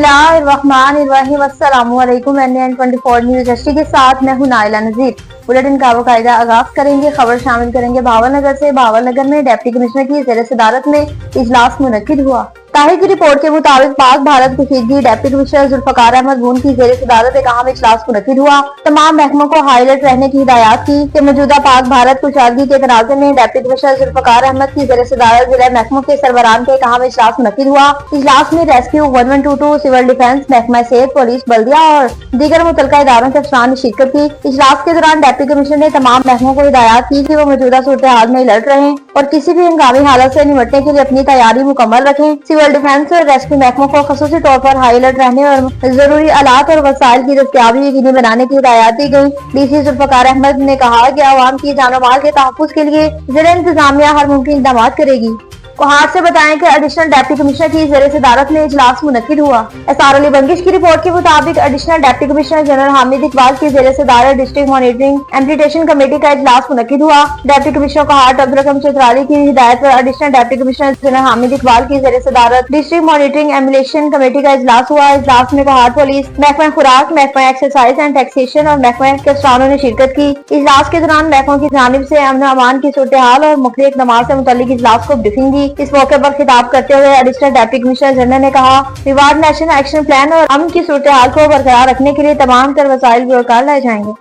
बिस्मिल्लाहिर्रहमानिर्रहीम। अस्सलामुअलैकुम। NN24 news HD के साथ मैं हूं नाइला नजीर। बुलेटिन का बाकायदा आगाज करेंगे। खबर शामिल करेंगे भावलनगर से। भावलनगर में डिप्टी कमिश्नर की ज़ेर सदारत में इजलास मुनक्किद हुआ। ताहिर की रिपोर्ट के मुताबिक पाक भारत कशीदगी डिप्टी कमिश्नर जुल्फकार अहमद बून की ज़ेर सदारत एक अहम इजलास मुनक्किद हुआ। तमाम महकमों को हाई अलर्ट रहने की हिदायत की कि मौजूदा पाक भारत कुशादगी के तनाज़े में डिप्टी कमिश्नर जुल्फकार अहमद की ज़ेर सदारत जिला महकमों के सरबराहान का एक अहम इजलास मुनक्किद हुआ। इजलास में रेस्क्यू 1122, सिविल डिफेंस, महकमा सेहत, पुलिस, बल्दिया और दीगर मुतल्लिका इदारों के अफसरान ने शिरकत की। इजलास के दौरान डिप्टी कमिश्नर ने तमाम महकमों को हिदायत की कि वो मौजूदा सूरत हाल में अलर्ट रहें और किसी भी हंगामी हालत से निपटने के लिए अपनी तैयारी मुकम्मल रखें। सिविल डिफेंस और रेस्क्यू महकमों को खसूसी तौर पर हाई अलर्ट रहने और जरूरी आलात और वसाइल की दस्तयाबी यकीनी बनाने की हिदायत दी गई। DC जुल्फकार अहमद ने कहा कि अवाम की जान और माल के तहफ्फुज के लिए जिला इंतजामिया हर मुमकिन इक़दाम करेगी। कोहाट से बताएं कि एडिशनल डिप्टी कमिश्नर की ज़ेर सदारत में इजलास मुनक्किद हुआ। SR अली बंगिश की रिपोर्ट के मुताबिक additional deputy commissioner general Hamid Iqbal की ज़ेर सदारत डिस्ट्रिक्ट मॉनिटरिंग एम्प्लीटेशन कमेटी का इजलास मुनक्किद हुआ। डिप्टी कमिश्नर कोहाट अब्दुल चौधरी की हिदायत पर additional deputy commissioner general Hamid Iqbal की ज़ेर सदारत डिस्ट्रिक्ट मॉनिटरिंग एम्प्लीटेशन कमेटी का इजलास हुआ। इजलास में कोहाट पुलिस, महकमा खुराक, महकमा एक्साइज एंड टैक्सेशन और महकमा के अफसरानों ने शिरकत की। इजलास के दौरान महकमों की जानिब से अमन अमान की सूरत हाल और मुख्तलिफ इक़दामात से मुतल्लिक इजलास को ब्रीफिंग दी। इस मौके पर खिताब करते हुए एडिशनल डिप्टी कमिश्नर जनरल ने कहा, रिवार्ड नेशनल एक्शन प्लान और अमन की सूरत हाल को बरकरार रखने के लिए तमाम तर वसाइल बेकार लाए जाएंगे।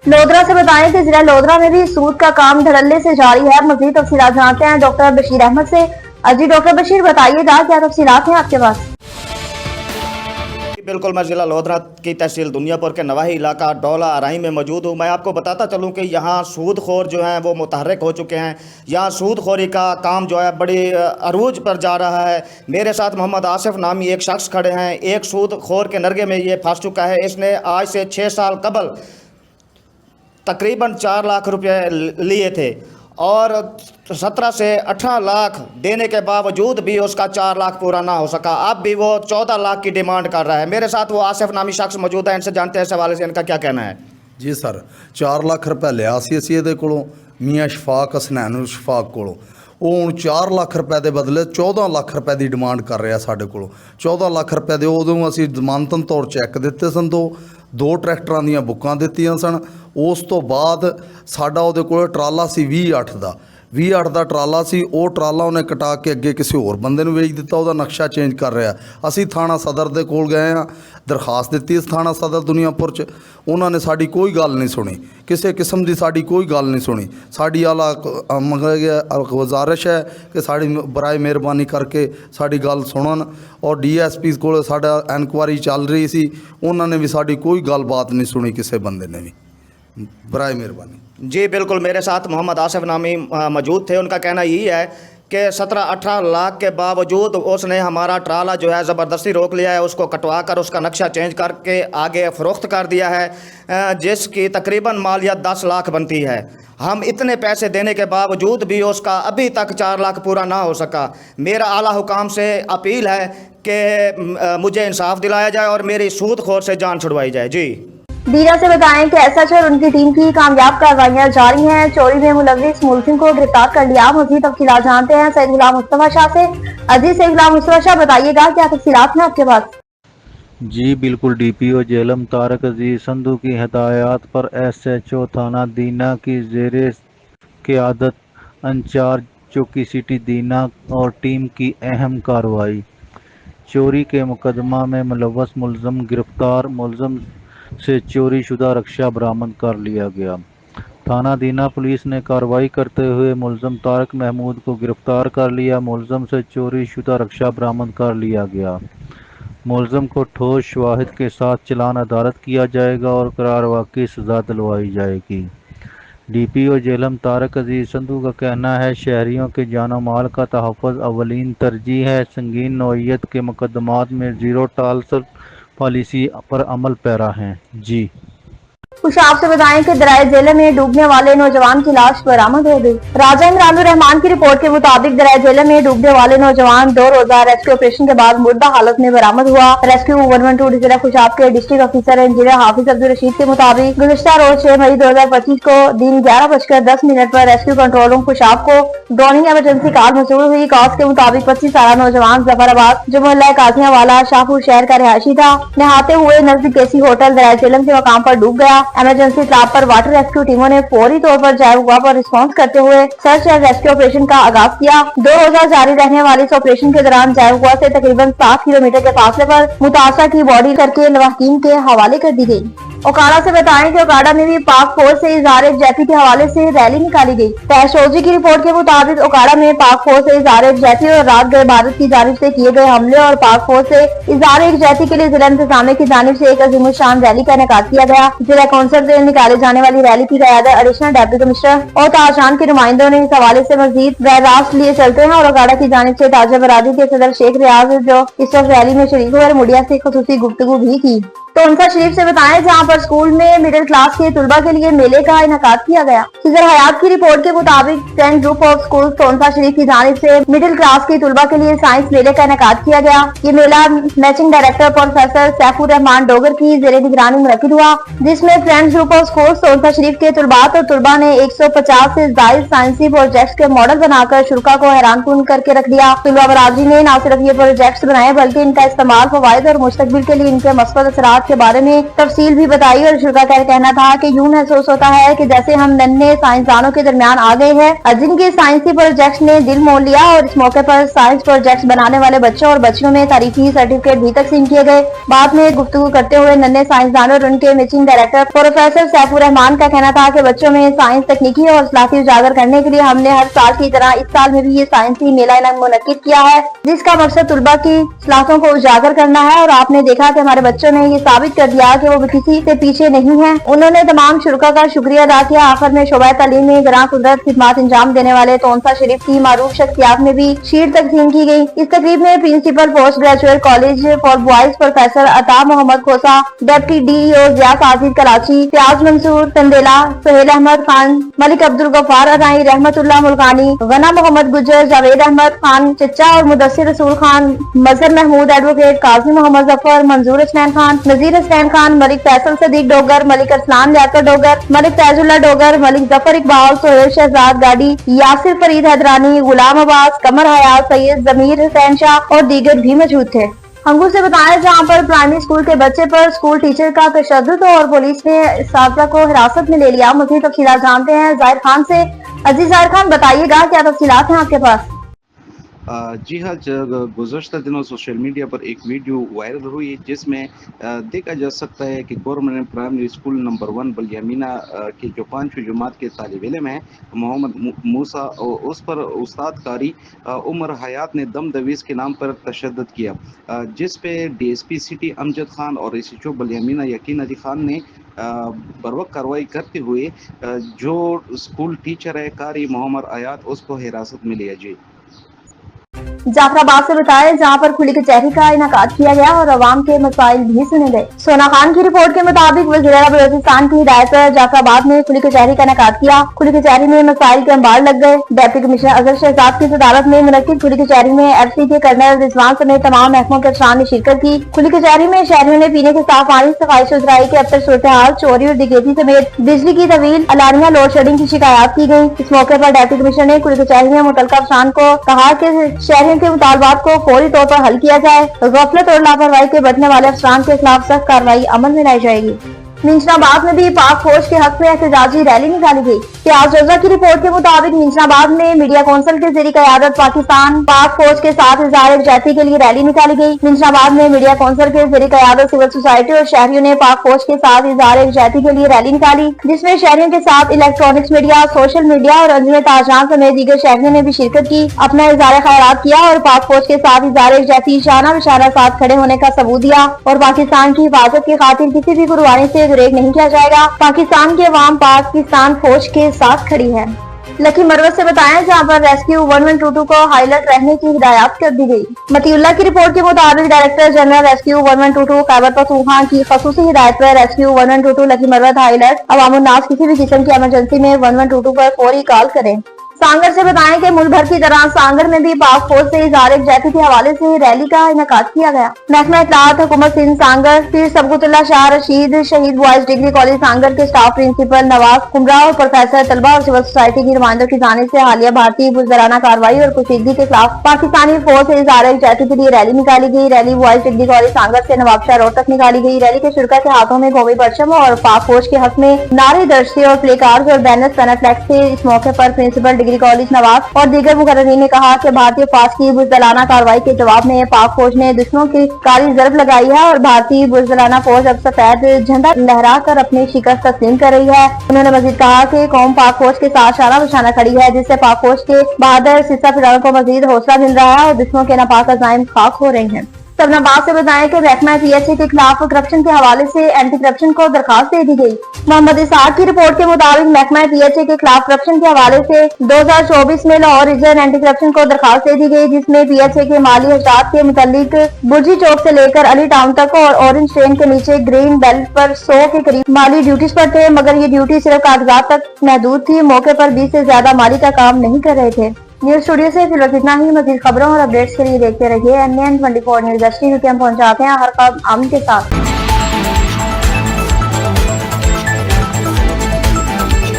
लोधरा से बताएं कि जिला लोधरा में भी सूद का काम धड़ल्ले से जारी है। मजीद तफसीलात जानते हैं डॉक्टर बशीर अहमद से। जी डॉक्टर बशीर, बताइएगा क्या तफसीलात हैं आपके पास? बिल्कुल, मैं ज़िला लोधरा की तहसील दुनियापुर के नवाही इलाका डोला आराई में मौजूद हूँ। मैं आपको बताता चलूँ कि यहाँ सूदखोर जो हैं वो मुतहर्रिक हो चुके हैं। यहाँ सूदखोरी का काम जो है बड़ी अरूज पर जा रहा है। मेरे साथ मोहम्मद आसिफ नामी एक शख्स खड़े हैं। एक सूदखोर के नरगे में ये फंस चुका है। इसने आज से 6 साल कबल तकरीबन 4 लाख रुपये लिए थे और 17 से 18 लाख देने के बावजूद भी उसका 4 लाख पूरा ना हो सका। अब भी वो 14 लाख की डिमांड कर रहा है। मेरे साथ वो आसिफ नामी शख्स मौजूद है। इनसे जानते हैं इस हवाले से इनका क्या कहना है। जी सर, 4 लाख रुपये लिया सी असीं इहदे कोलों मियाँ शफाक हसनैन शफाक कोलों। ਉਹ ਹੁਣ 4 ਲੱਖ ਰੁਪਏ ਦੇ ਬਦਲੇ 14 ਲੱਖ ਰੁਪਏ ਦੀ ਡਿਮਾਂਡ ਕਰ ਰਿਹਾ ਸਾਡੇ ਕੋਲੋਂ। 14 ਲੱਖ ਰੁਪਏ ਦੇ ਉਦੋਂ ਅਸੀਂ ਜ਼ਮਾਨਤਨ ਤੌਰ ਚੈੱਕ ਦਿੱਤੇ ਸਨ। ਦੋ ਟਰੈਕਟਰਾਂ ਦੀਆਂ ਬੁੱਕਾਂ ਦਿੱਤੀਆਂ ਸਨ। ਉਸ ਤੋਂ ਬਾਅਦ ਸਾਡਾ ਉਹਦੇ ਕੋਲ ਟਰਾਲਾ ਸੀ 20/8 ਦਾ। 20/8 ਦਾ ਟਰਾਲਾ ਸੀ। ਉਹ ਟਰਾਲਾ ਉਹਨੇ ਕਟਾ ਕੇ ਅੱਗੇ ਕਿਸੇ ਹੋਰ ਬੰਦੇ ਨੂੰ ਵੇਚ ਦਿੱਤਾ। ਉਹਦਾ ਨਕਸ਼ਾ ਚੇਂਜ ਕਰ ਰਿਹਾ। ਅਸੀਂ ਥਾਣਾ ਸਦਰ ਦੇ ਕੋਲ ਗਏ ਹਾਂ, ਦਰਖਾਸਤ ਦਿੱਤੀ ਇਸ ਥਾਣਾ ਸਦਰ ਦੁਨੀਆਪੁਰ 'ਚ। ਉਹਨਾਂ ਨੇ ਸਾਡੀ ਕੋਈ ਗੱਲ ਨਹੀਂ ਸੁਣੀ। ਕਿਸੇ ਕਿਸਮ ਦੀ ਸਾਡੀ ਕੋਈ ਗੱਲ ਨਹੀਂ ਸੁਣੀ। ਸਾਡੀ ਆਲਾ ਗੁਜ਼ਾਰਿਸ਼ ਹੈ ਕਿ ਸਾਡੀ ਬਰਾਏ ਮਿਹਰਬਾਨੀ ਕਰਕੇ ਸਾਡੀ ਗੱਲ ਸੁਣਨ। ਔਰ DSP ਕੋਲ ਸਾਡਾ ਇਨਕੁਆਰੀ ਚੱਲ ਰਹੀ ਸੀ। ਉਹਨਾਂ ਨੇ ਵੀ ਸਾਡੀ ਕੋਈ ਗੱਲਬਾਤ ਨਹੀਂ ਸੁਣੀ ਕਿਸੇ ਬੰਦੇ ने भी। बराए मेहरबानी। जी बिल्कुल, मेरे साथ मोहम्मद आसिफ नामी मौजूद थे। उनका कहना यही है कि 17-18 लाख के बावजूद उसने हमारा ट्राला जो है ज़बरदस्ती रोक लिया है। उसको कटवा कर उसका नक्शा चेंज करके आगे फ़रोख्त कर दिया है, जिसकी तकरीबन मालियत 10 लाख बनती है। हम इतने पैसे देने के बावजूद भी उसका अभी तक 4 लाख पूरा ना हो सका। मेरा आला हुकाम से अपील है कि मुझे इंसाफ दिलाया जाए और मेरी सूदखोर से जान छुड़वाई जाए। जी दीरा से बताएं कि SH और उनकी टीम की कामयाब कार्रवाइयां जारी हैं। चोरी में मुलविस मुल्जिम को गिरफ्तार कर लिया। मज़ीद तफसीलात जानते हैं सैयद गुलाम मुस्तफा शाह से। अजीज सैयद गुलाम मुस्तफा शाह, बताइएगा क्या तफसीलात हैं आपके पास? जी बिल्कुल, DPO जेलम तारक अजीज संधू की हदायत पर SHO थाना दीना की ज़ेरे क़यादत इंचार्ज चौकी सिटी दीना और टीम की अहम कार्रवाई। चोरी के मुकदमा में मुलव्वस मुल्ज़म गिरफ्तार। मुल्ज़म से चोरी शुदा रक्षा बरामद कर लिया गया। थाना दीना पुलिस ने कार्रवाई करते हुए मुल्ज़म तारक महमूद को गिरफ्तार कर लिया। मुल्ज़म से चोरी शुदा रक्षा बरामद कर लिया गया। मुल्ज़म को ठोस शवाहिद के साथ चलान अदालत किया जाएगा और करार वाक़ई सज़ा दिलवाई जाएगी। DPO जेलम तारक अजीज संधू का कहना है, शहरियों के जान माल का तहफ़्फ़ुज़ अवलीन तरजीह है। संगीन नौइयत के मुकदमात में ज़ीरो टॉलरेंस पॉलिसी पर अमल पैरा हैं। जी खुशाब से बताएं कि दरिया झेलम में डूबने वाले नौजवान की लाश बरामद हो गई। राजा इमरान रहमान की रिपोर्ट के मुताबिक दरिया झेलम में डूबने वाले नौजवान 2 रोजा रेस्क्यू ऑपरेशन के बाद मुर्दा हालत में बरामद हुआ। रेस्क्यू 112 जिला खुशाब के डिस्ट्रिक्ट ऑफिसर इंजीनियर हाफिज अब्दुल रशीद के मुताबिक गुज़िश्ता रोज 6 मई 2025 को दिन 11:10 पर रेस्क्यू कंट्रोल रूम खुशाब को ड्रोनिंग इमरजेंसी कॉल मौसूल हुई। कॉल के मुताबिक 25 साल नौजवान जफराबाद जो मोहल्ला काजिया वाला शाहपुर शहर का रिहायशी था, नहाते हुए नजदीक केसी होटल दरिया झेलम के मकाम पर डूब गया। इमरजेंसी इत्तला पर वाटर रेस्क्यू टीमों ने फौरी तौर पर जाए हुआ पर रिस्पॉन्स करते हुए सर्च एंड रेस्क्यू ऑपरेशन का आगाज किया। 2 रोजा जारी रहने वाले इस ऑपरेशन के दौरान जाए हुआ से तकरीबन 7 किलोमीटर के फासले पर मुतासा की बॉडी करके लवाहकीम के हवाले कर दी गई। ओकाड़ा से बताएं कि ओकाड़ा में भी पाक फौज से इजहार यकजहती के हवाले से रैली निकाली गई। तहशोजी की रिपोर्ट के मुताबिक ओकाड़ा में पाक फौज से इजहार यकजहती और रात गए भारत की जानिब से किए गए हमले और पाक फौज से इजहार यकजहती के लिए जिला इंतजामिया की जानिब से एक अजीम शान रैली का इनेकाद किया गया। जिला कौंसल से निकाले जाने वाली रैली की क़यादत एडिशनल डिप्टी कमिश्नर और ताजरान के नुमाइंदों ने इस हवाले से मजीद बहरास्त लिए चलते हैं और ओकाड़ा की जानिब से ताजा बरादरी के सदर शेख रियाज जो इस वक्त रैली में शरीक हुए मीडिया से खुसूसी गुफ्तगू भी की। टोंसा शरीफ से बताएं जहां पर स्कूल में मिडिल क्लास के तुलबा के लिए मेले का इनेकाद किया गया। सिजर हयात की रिपोर्ट के मुताबिक friend group of school Taunsa शरीफ की जानिब से मिडिल क्लास के तुलबा के लिए साइंस मेले का इनेकाद किया गया। ये मेला मैचिंग डायरेक्टर प्रोफेसर सैफुर रहमान डोगर की जेर निगरानी मुनक्किद हुआ, जिसमें friend group of school Taunsa Sharif के तुलबात और तुलबा ने 150 से जायद साइंसी प्रोजेक्ट के मॉडल बनाकर शुरा को हैरानकुन करके रख दिया। तुलबा बरादरी ने न सिर्फ ये प्रोजेक्ट बनाए बल्कि इनका इस्तेमाल फवायद और मुस्तकबिल के लिए इनके मस्बत असरात के बारे में तफसील भी बताई और शुरा का कहना था कि यूं महसूस होता है कि जैसे हम नन्हे साइंसदानों के दरमियान आ गए हैं जिनके साइंसी प्रोजेक्ट्स ने दिल मोह लिया। और इस मौके पर साइंस प्रोजेक्ट्स बनाने वाले बच्चों और बच्चियों में तारीखी सर्टिफिकेट भी तकसीम किए गए। बाद में गुफ्तगू करते हुए नन्हे साइंसदानों और उनके matching director professor Saifur Rahman का कहना था कि बच्चों में साइंस तकनीकी और सलाहियत उजागर करने के लिए हमने हर साल की तरह इस साल में भी ये साइंसी मेला मुनक्किद किया है, जिसका मकसद तुलबा की सलाहियतों को उजागर करना है। और आपने देखा कि हमारे बच्चों ने ये साबित कर दिया कि वो किसी से पीछे नहीं है। उन्होंने तमाम शुरा का शुक्रिया अदा किया। आखिर में शोबा तालीम में गरां कुदरत खिदमत अंजाम देने वाले टोंसा शरीफ की मारूफ शख्सियात में भी शीट तकसीम की गई। इस तकरीब में principal post graduate college for boys professor Ata Muhammad Khosa, deputy DEO Zia Sajid Karachi, Fayyaz Mansoor Tandela, Sohail Ahmed Khan, Malik Abdul Ghaffar Anai, Rehmatullah Mulkani, गना मोहम्मद गुजर, जावेद अहमद खान चच्चा और मुदस्सिर रसूल खान, मजहर महमूद एडवोकेट, काजी मोहम्मद जफर, मंजूर हसनैन खान, नजीर हसनैन खान, मलिक फैसल सदीक डोगर, मलिक अरसलान लियाकत डोगर, मलिक फैजुल्लाह डोगर, मलिक जफर इकबाल, सोहेल शहजाद गाड़ी, यासिर फरीद हैदरानी, गुलाम अब्बास, कमर हयात, सैयद जमीर हुसैन शाह और दीगर भी मौजूद थे। हंगू से बताया जहां पर प्राइमरी स्कूल के बच्चे पर स्कूल टीचर का तशद्दुद और पुलिस ने साथी को हिरासत में ले लिया। मज़ीद तफसीलात जानते हैं जाहिर खान से। अजीज जाहिर खान, बताइएगा क्या तफसीलात हैं आपके पास? जी हाँ, गुज़श्ता दिनों सोशल मीडिया पर एक वीडियो वायरल हुई जिसमें देखा जा सकता है कि गवर्नमेंट प्राइमरी स्कूल नंबर 1 बलियामीना की जो 5वीं जमात के तालिब इल्म हैं मोहम्मद मूसा, उस पर उस्ताद कारी उमर हयात ने दम दवीज़ के नाम पर तशद्दुद किया, जिस पे डीएसपी सिटी अमजद खान और एसएचओ बलियामीना यकीन अली खान ने बरवक्त कार्रवाई करते हुए जो स्कूल टीचर है कारी मोहम्मद हयात उसको हिरासत में लिया। जी जाफराबाद से बताया जहां पर खुली कचहरी का इनेकाद किया गया और अवाम के मसाइल भी सुने गए। सोना खान की रिपोर्ट के मुताबिक वज़ीर बलूचिस्तान की हिदायत पर जाफराबाद में खुली कचहरी का इनेकाद किया। खुली कचहरी में मसाइल के अंबार लग गए। डिप्टी कमिश्नर अजहर शहजाद की सदारत में मुनक्किद खुली कचहरी में एफसी के कर्नल रिजवान समेत तमाम महकमों के अफसरान ने शिरकत की। खुली कचहरी में शहरियों ने पीने के साफ पानी, सफाई सुथराई के अफसर सूरत हाल, चोरी और डकैती समेत बिजली की तवील अलानिया लोड शेडिंग की शिकायत की गयी। इस मौके पर डिप्टी कमिश्नर ने खुली कचहरी में मुतल्लिका अफसरान को कहा कि शहरियों के मुतालबात को फौरी तौर पर हल किया जाए। गफलत और लापरवाही के बरतने वाले अफसरान के खिलाफ सख्त कार्रवाई अमल में लाई जाएगी। मिंशनाबाद में भी पाक फौज के हक में एहतजाजी रैली निकाली गई। प्याज रजा की रिपोर्ट के मुताबिक मिंशनाबाद में मीडिया कौंसिल के जरिए क़यादत पाकिस्तान पाक फौज के साथ इज़हार यकजहती के लिए रैली निकाली गई। मिंशनाबाद में मीडिया कौंसिल के जरिए क़यादत सिविल सोसाइटी और शहरियों ने पाक फौज के साथ इज़हार यकजहती के लिए रैली निकाली, जिसमें शहरियों के साथ इलेक्ट्रॉनिक्स मीडिया, सोशल मीडिया और अंजुम ताजरान समेत दीगर शहरियों ने भी शिरकत की, अपना इज़हार खैरात किया और पाक फौज के साथ इज़हार यकजहती शाना बिशाना साथ खड़े होने का सबूत दिया और पाकिस्तान की हिफाजत की खातिर किसी भी कुर्बानी से गुरेज नहीं किया जाएगा। पाकिस्तान की अवाम पाकिस्तान फौज के साथ खड़ी है। लकी मरवत से बताएं, जहां पर रेस्क्यू 1122 को हाई अलर्ट रहने की हिदायत कर दी गई। मतीउल्लाह की रिपोर्ट के मुताबिक director general rescue 1122 Khyber Pakhtunkhwa की खसूसी हिदायत पर rescue 1122 Lakki Marwat high alert. अवामुन्नास किसी भी किस्म की इमरजेंसी में 1122 पर फौरी कॉल करें। सांगर से बताएं कि मुल्क भर की तरह सांगर में भी पाक फौज से इज़हार यकजहती के हवाले से रैली का इनेकाद किया गया। महकमा इत्तलात हुकूमत सिंध सांगर, पीर सबकुतुल्लाह शाह रशीद शहीद बॉयज डिग्री कॉलेज सांगर के स्टाफ प्रिंसिपल नवाज कुमरा और प्रोफेसर तलबा और सिविल सोसाइटी की नुमाइंदों की जानिब से हालिया भारतीय बुज़दिलाना कार्रवाई और कुशीदगी के खिलाफ पाकिस्तानी फौज से इज़हार यकजहती के लिए रैली निकाली गई। रैली बॉयज डिग्री कॉलेज सांगर से नवाबशाह रोड तक निकाली गई। रैली के शुरका के हाथों में कौमी परचम और पाक फौज के हक में नारे दर्ज थे और प्ले कार्ड और बैनर पैनाफ्लेक्स थे। इस मौके पर प्रिंसिपल डिग्री कॉलेज नवाज और दीगर मुकर्ररीन ने कहा कि भारतीय फौज की बुज़दिलाना कार्रवाई के जवाब में पाक फौज ने दुश्मनों की कारी ज़रब लगाई है और भारतीय बुज़दिलाना फौज अब सफेद झंडा लहरा कर अपनी शिकस्त तस्लीम कर रही है। उन्होंने मजीद कहा कि कौम पाक फौज के साथ शाना बशाना खड़ी है, जिससे पाक फौज के बहादुर सिस्सा फिरारों को मजीद हौसला मिल रहा है और दुश्मनों के नापाक अज़ाइम खाक हो रहे हैं। सबनाबाद से बताएं कि महकमा पीएचए के खिलाफ करप्शन के हवाले से एंटी करप्शन को दरखास्त दे दी गई। मोहम्मद इसाक की रिपोर्ट के मुताबिक महकमा पीएचए के खिलाफ करप्शन के हवाले से 2024 में लाहौर रीजन एंटी करप्शन को दरखास्त दे दी गई, जिसमें पीएचए के माली हजात के मुतालिक बुर्जी चौक से लेकर अली टाउन तक और ऑरेंज ट्रेन के नीचे ग्रीन बेल्ट पर 100 के करीब माली ड्यूटीज पर थे, मगर ये ड्यूटी सिर्फ कागजात तक महदूद थी। मौके पर 20 से ज्यादा माली का काम नहीं कर रहे थे। न्यूज स्टूडियो से फिलहाल इतना ही। मजीद खबरों और अपडेट्स के लिए देखते रहिए NN24 न्यूज। हम पहुंचाते हैं हर खबर आम के साथ।